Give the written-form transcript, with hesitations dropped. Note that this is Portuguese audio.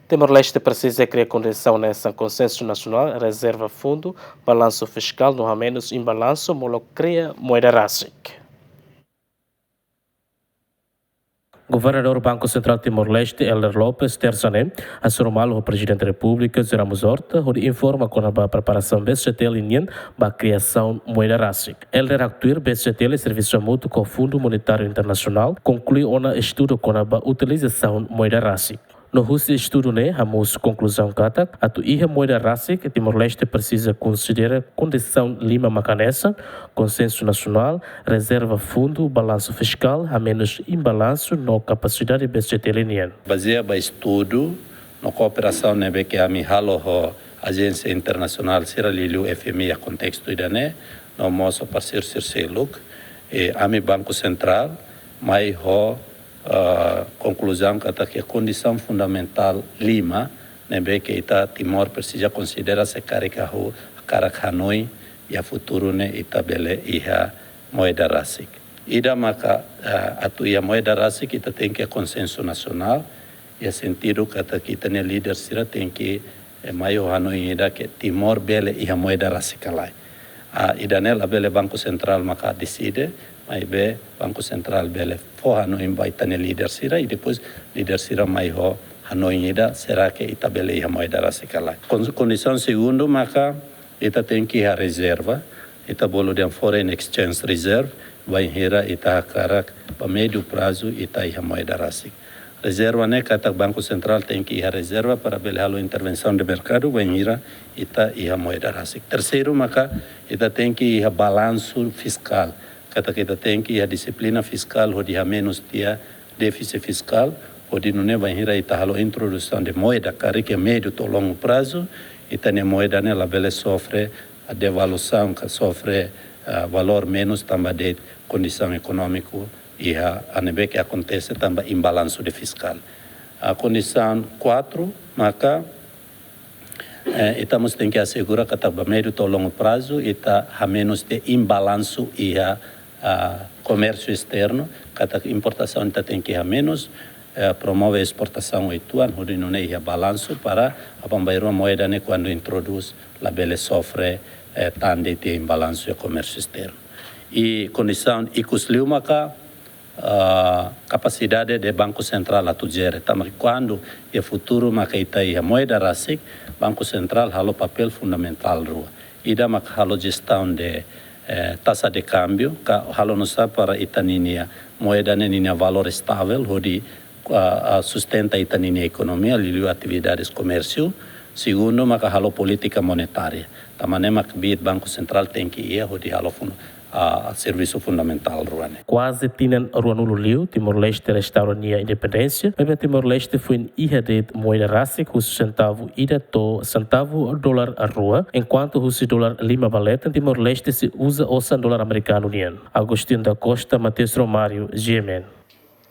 Timor-Leste precisa criar condição nessa consenso nacional, reserva fundo, balanço fiscal, não há menos imbalanço, molo cria moeda RASIC. Governador do Banco Central Timor-Leste, Elder Lopes Terzané, assumiu o Presidente da República, Ramos Horta, onde informa com a preparação BCT linha para a criação moeda RASIC. Elder actuir BCT, Serviço Mútuo com o Fundo Monetário Internacional, conclui um estudo com a utilização moeda RASIC. No estudo, hamos conclusão que a moeda RASIC, Timor-Leste precisa considerar condição lima macanessa, consenso nacional, reserva fundo, balanço fiscal, a menos imbalanço na capacidade BCT linear. Baseado em estudo, na cooperação que a Agência Internacional Sierra Leone FMI a contexto idane, no nosso parceiro Circeluk, e a Banco Central, mas conclusão que a condição fundamental lima que ita Timor precisa considerar se carica Hanoi e a futuro ita bele iha moeda RASIC. Ida maka a moeda RASIC ita tem que consenso nacional e a sentido que ita ne líder sira tem que maior Hanoi ida que Timor bele iha moeda RASIC lá. Ida nela bele Banco Central maka decide mas Banco Central bele for Hanoi vai ter líder sira e depois líder sira maior Hanoi ida será que ita bele iha moeda RASIC lá. Condição segundo maka ita tem que a reserva ita bolo de foreign exchange reserve vai hira ita karak para médio prazo ita iha moeda RASIC. Reserva kata Banco Central tem que ir a reserva para a intervenção de mercado, vai hira ita iha moeda RASIC. Terceiro maka ita tem que ir a balanço fiscal. Kata kita tem que a disciplina fiscal, onde há menos dia déficit fiscal, onde não vai hira ita a introdução de moeda, que é médio ou longo prazo, ita ne moeda nela bele sofre a devaluação, que sofre valor menos também de condição econômica e a nebe que acontece também imbalanço de fiscal. A condição 4, maka estamos tem que assegurar que também médio ou longo prazo ita a menos de imbalanço e a comércio externo, que a importação tem que ir a menos, promove a exportação 8 anos, onde não é balanço para a Bambairua moeda quando introduz, a bele sofre tanto de imbalanço e comércio externo. E condição icusliu maka capacidade de Banco Central a tudere, também quando é futuro maka ita a moeda RASIC, Banco Central halo papel fundamental rua. Ida maka halo gestão de taxa de câmbio, que halo não sabe para itaninia moeda ninia valor estável, onde sustenta itaninia economia, liu atividades comércio. Segundo, maka halo política monetária. Também maka Banco Central tem que ir, onde halo a serviço fundamental ruane. Quase tinham Ruanulo Liu, Timor-Leste restaurania independência, mas Timor-Leste foi em ilha de moeda RASIC, o centavo ida to centavo dólar a rua, enquanto o dólar lima baleta, Timor-Leste se usa o $100 americano união. Agostinho da Costa, Matheus Romário, GMN.